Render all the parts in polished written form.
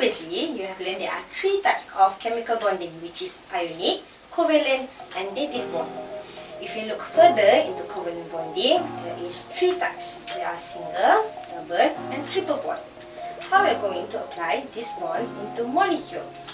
Previously, you have learned there are three types of chemical bonding, which is ionic, covalent, and dative bond. If you look further into covalent bonding, there is three types. There are single, double, and triple bond. How we are going to apply these bonds into molecules?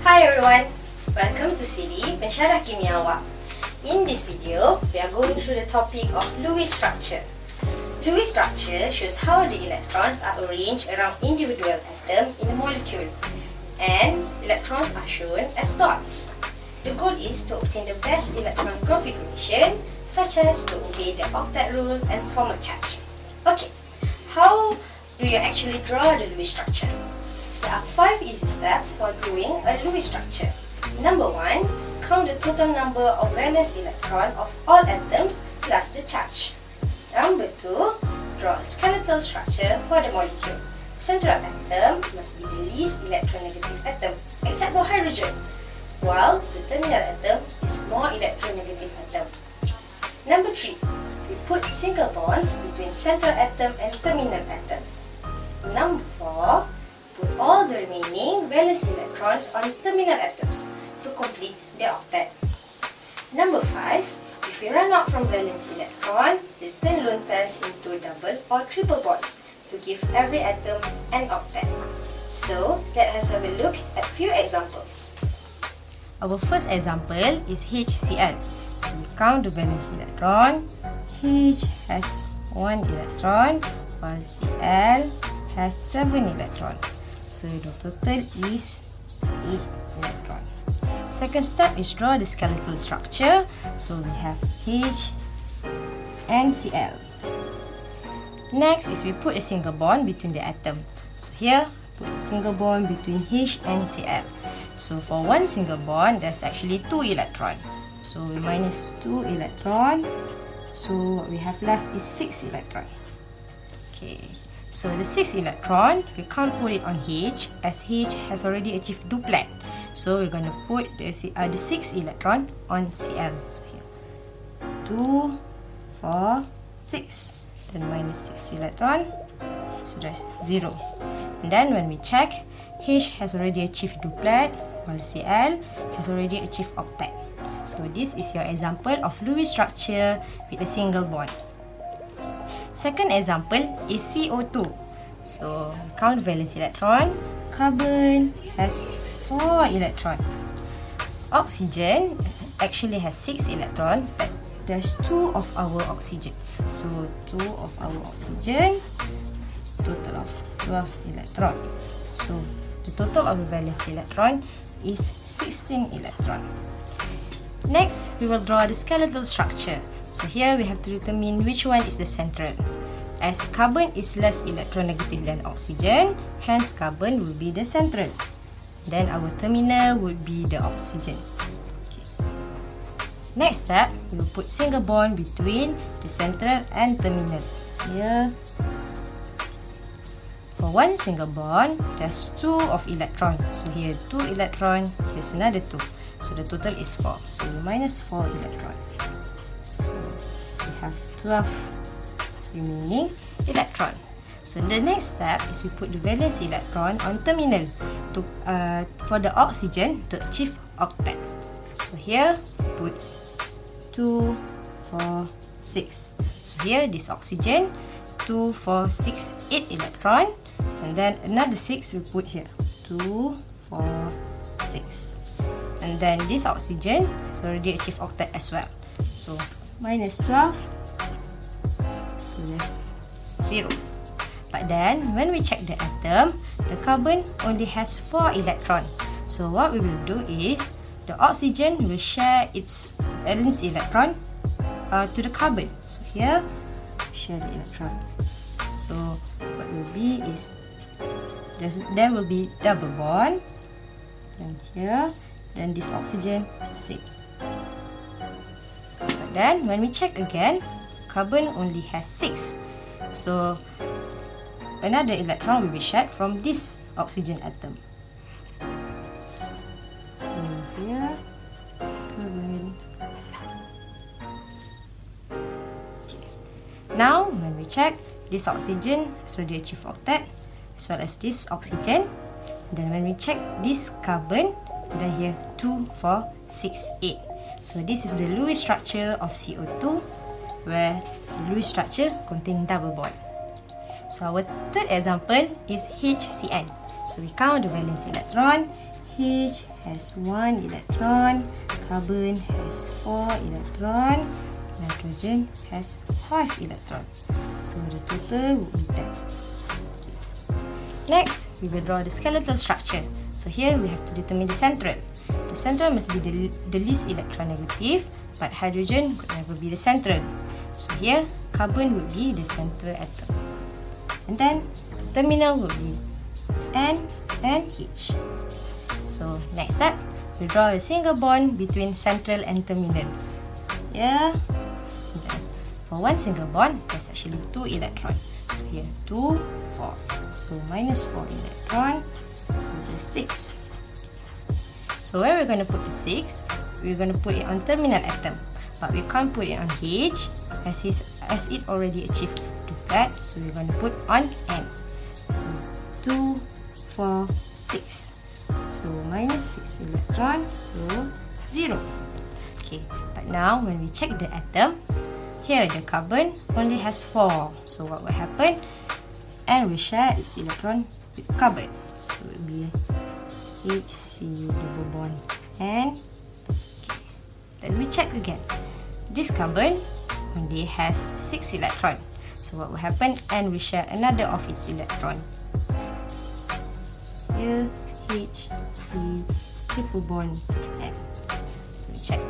Hi everyone, welcome to CD Pensyarah Kimia Awak. In this video, we are going through the topic of Lewis structure. Lewis structure shows how the electrons are arranged around individual atoms in a molecule, and electrons are shown as dots. The goal is to obtain the best electron configuration, such as to obey the octet rule and form a charge. Okay, how do you actually draw the Lewis structure? There are 5 easy steps for drawing a Lewis structure. Number 1, count the total number of valence electrons of all atoms plus the charge. Number 2, draw a skeletal structure for the molecule. Central atom must be the least electronegative atom, except for hydrogen, while the terminal atom is more electronegative atom. Number 3, we put single bonds between central atom and terminal atoms. Number 4, put all the remaining valence electrons on terminal atoms to complete the octet. Number 5, if we run out from valence electron, we turn lone pairs into double or triple bonds to give every atom an octet. So, let us have a look at few examples. Our first example is HCl. So, we count the valence electron. H has 1 electron, while Cl has 7 electrons. So the total is 8 electrons. Second step is draw the skeletal structure. So we have H and Cl. Next is we put a single bond between the atom. So here, put a single bond between H and Cl. So for one single bond, there's actually 2 electrons. So we minus 2 electrons. So what we have left is 6 electrons. Okay. So the 6 electron, we can't put it on H as H has already achieved duplet. So we're going to put the 6 electron on Cl. So here, 2, 4, 6. Then minus 6 electron. So that's 0. And then when we check, H has already achieved duplet, while Cl has already achieved octet. So this is your example of Lewis structure with a single bond. Second example is CO2. So, count valence electron. Carbon has 4 electrons. Oxygen actually has 6 electrons, but there's 2 of our oxygen. So, 2 of our oxygen, total of 12 electrons. So, the total of the valence electron is 16 electrons. Next, we will draw the skeletal structure. So here we have to determine which one is the central. As carbon is less electronegative than oxygen, hence carbon will be the central. Then our terminal would be the oxygen. Okay. Next step, we will put single bond between the central and terminal. So here, for one single bond, there's 2 of electron. So here 2 electron, here's another 2. So the total is 4. So we minus 4 electron. So we have 12 remaining electron. So the next step is we put the valence electron on terminal to for the oxygen to achieve octet. So here put 2, 4, 6. So here this oxygen 2, 4, 6, 8 electron, and then another 6 we put here 2, 4, 6. And then this oxygen has already achieved octet as well. So minus 12. So that's 0. But then when we check the atom, the carbon only has 4 electrons. So what we will do is the oxygen will share its valence electron to the carbon. So here, share the electron. So what will be is there will be double bond. Then here. Then this oxygen is the same. But then when we check again, carbon only has 6. So another electron will be shared from this oxygen atom. So here, carbon now, when we check, this oxygen has already achieved octet, as well as this oxygen. Then when we check this carbon, then here 2, 4, 6, 8. So this is the Lewis structure of CO2, where the Lewis structure contains double bond. So our third example is HCN. So we count the valence electron. H has 1 electron, carbon has 4 electron, nitrogen has 5 electron. So the total would be 10. Next, we will draw the skeletal structure. So here we have to determine the central. The central must be the least electronegative, but hydrogen could never be the central. So here, carbon would be the central atom. And then, the terminal would be N and H. So next step, we draw a single bond between central and terminal. Here, for one single bond, there's actually 2 electrons. So here, 2, 4. So minus 4 electron. So there's 6. So where we're going to put the 6, we're going to put it on terminal atom. But we can't put it on H as it already achieved duplet. So we're going to put on N. So 2, 4, 6. So minus 6 electron. So 0. Okay, but now when we check the atom, here the carbon only has 4. So what will happen? And we share its electron with carbon. So it will be HC double bond N. Okay. Then we check again. This carbon only has 6 electron. So what will happen? And we share another of its electron. Here HC triple bond N. So we check.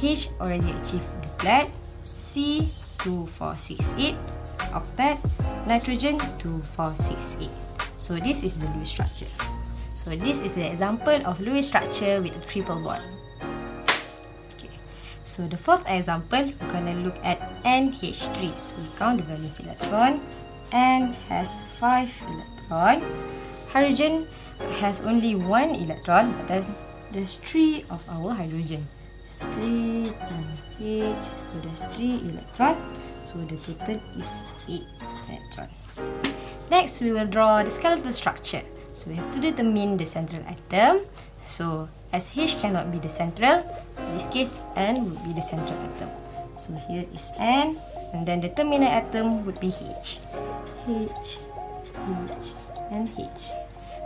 H already achieved duplet. C 2, 4, 6, 8. Octet. Nitrogen 2, 4, 6, 8. So this is the Lewis structure. So this is the example of Lewis structure with a triple bond. Okay. So the fourth example, we're going to look at NH3. So we count the valence electron. N has 5 electron. Hydrogen has only 1 electron, but there's 3 of our hydrogen. 3 times H, so there's 3 electron. So the total is 8 electron. Next, we will draw the skeletal structure. So we have to determine the central atom. So as H cannot be the central, in this case N would be the central atom. So here is N, and then the terminal atom would be H. H, and H.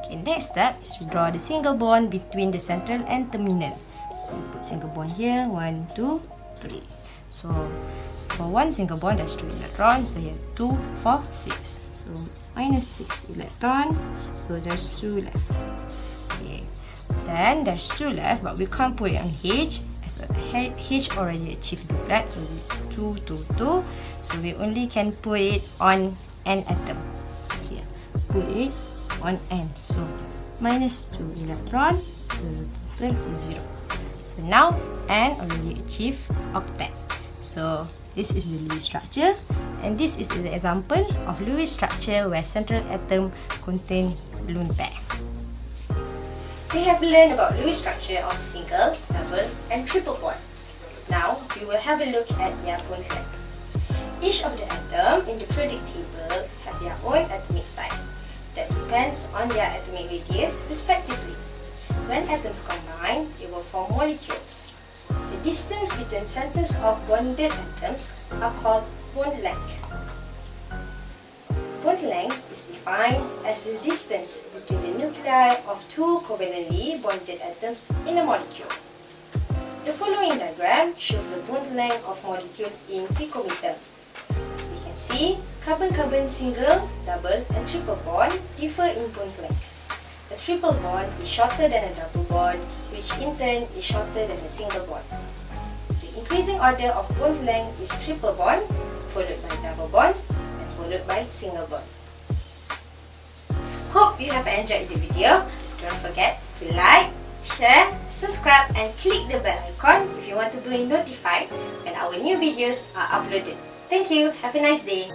Okay, next step is we draw the single bond between the central and terminal. So we put single bond here, 1, 2, 3. So for one single bond, there's 2 electrons. So here 2, 4, 6. So minus 6 electron. So there's 2 left. Okay. Then there's 2 left, but we can't put it on H as H already achieved duplet. So this 2, 2, 2. So we only can put it on N atom. So here, put it on N. So minus 2 electron. So the total is 0. So now N already achieved octet. So this is the Lewis structure, and this is the example of Lewis structure where central atom contain lone pair. We have learned about Lewis structure of single, double, and triple bond. Now we will have a look at their bond length. Each of the atom in the periodic table have their own atomic size that depends on their atomic radius respectively. When atoms combine, they will form molecules. The distance between centers of bonded atoms are called bond length. Bond length is defined as the distance between the nuclei of 2 covalently bonded atoms in a molecule. The following diagram shows the bond length of molecule in picometer. As we can see, carbon-carbon single, double, and triple bond differ in bond length. A triple bond is shorter than a double bond, which in turn is shorter than a single bond. The increasing order of bond length is triple bond, followed by double bond, and followed by single bond. Hope you have enjoyed the video. Don't forget to like, share, subscribe, and click the bell icon if you want to be notified when our new videos are uploaded. Thank you. Have a nice day.